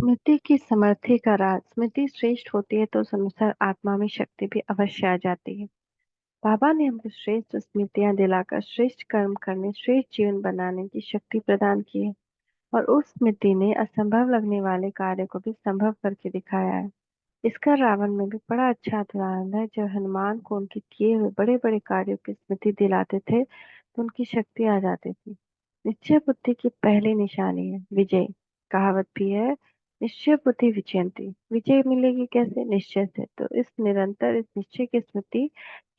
स्मृति की समर्थी का राज। स्मृति श्रेष्ठ होती है तो उस अनुसार आत्मा में शक्ति भी अवश्य आ जाती है। बाबा ने हमको श्रेष्ठ स्मृतियां दिलाकर श्रेष्ठ कर्म करने, श्रेष्ठ जीवन बनाने की शक्ति प्रदान की है। और उस स्मृति ने असंभव लगने वाले कार्य को भी संभव करके दिखाया है। इसका रावण में भी बड़ा अच्छा उदाहरण है। जब हनुमान को उनके किए हुए बड़े बड़े कार्यों की स्मृति दिलाते थे तो उनकी शक्ति आ जाती थी। निश्चय बुद्धि की पहली निशानी है विजय। कहावत भी है, निश्चय बुद्धि विजयंती। विजय मिलेगी कैसे? निश्चय से। तो इस निरंतर इस निश्चय की स्मृति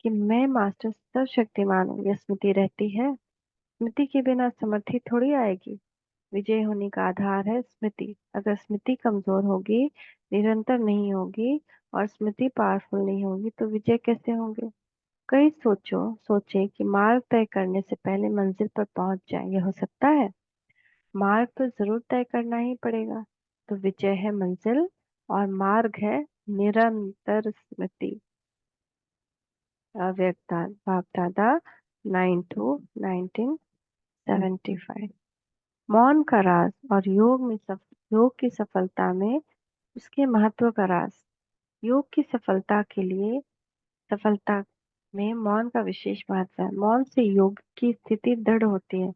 कि मैं मास्टर सर्वशक्तिमान हूँ, यह स्मृति रहती है। स्मृति के बिना समर्थि थोड़ी आएगी। विजय होने का आधार है स्मृति। अगर स्मृति कमजोर होगी, निरंतर नहीं होगी और स्मृति पावरफुल नहीं होगी तो विजय कैसे होंगे? कई सोचे कि मार्ग तय करने से पहले मंजिल पर पहुंच जाए, यह हो सकता है? मार्ग तो जरूर तय करना ही पड़ेगा। तो विजय है मंजिल और मार्ग है निरंतर स्मृति। अव्यक्ता बाप दादा 9 to 1975। मौन का राज और योग की सफलता में उसके महत्व का राज। योग की सफलता में मौन का विशेष महत्व है। मौन से योग की स्थिति दृढ़ होती है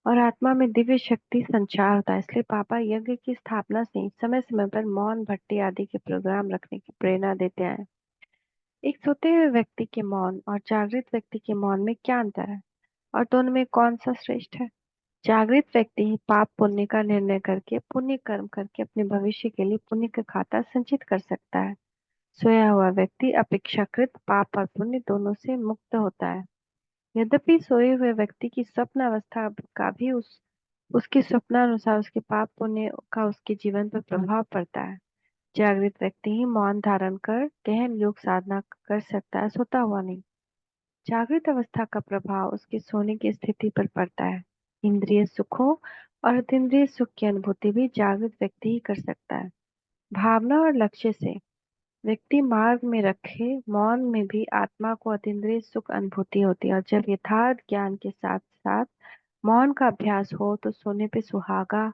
और आत्मा में दिव्य शक्ति संचार होता है। इसलिए पापा यज्ञ की स्थापना से समय समय पर मौन भट्टी आदि के प्रोग्राम रखने की प्रेरणा देते हैं। एक सोते हुए व्यक्ति के मौन और जागृत व्यक्ति के मौन में क्या अंतर है और दोनों में कौन सा श्रेष्ठ है? जागृत व्यक्ति ही पाप पुण्य का निर्णय करके पुण्य कर्म करके अपने भविष्य के लिए पुण्य का खाता संचित कर सकता है। सोया हुआ व्यक्ति अपेक्षाकृत पाप और पुण्य दोनों से मुक्त होता है। यद्यपि सोए हुए व्यक्ति की स्वप्न अवस्था का भी उसके स्वप्नानुसार उसके पाप पुण्य का उसके जीवन पर प्रभाव पड़ता है। जागृत व्यक्ति ही मौन धारण कर गहन योग साधना कर सकता है, सोता हुआ नहीं। जागृत अवस्था का प्रभाव उसके सोने की स्थिति पर पड़ता है। इंद्रिय सुखों और अतीन्द्रिय सुख की अनुभूति भी जागृत व्यक्ति ही कर सकता है। भावना और लक्ष्य से व्यक्ति मार्ग में रखे मौन में भी आत्मा को अतीन्द्रिय सुख अनुभूति होती है। और जब यथार्थ ज्ञान के साथ साथ मौन का अभ्यास हो तो सोने पे सुहागा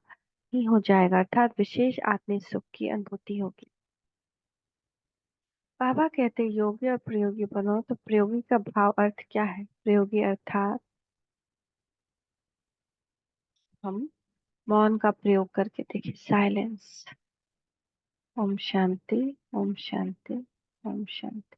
ही हो जाएगा, अर्थात विशेष आत्मिक सुख की अनुभूति होगी। बाबा कहते योगी और प्रयोगी बनो। तो प्रयोगी का भाव अर्थ क्या है? प्रयोगी अर्थात हम मौन का प्रयोग करके देखिए। साइलेंस। ओम शांति, ओम शांति, ओम शांति।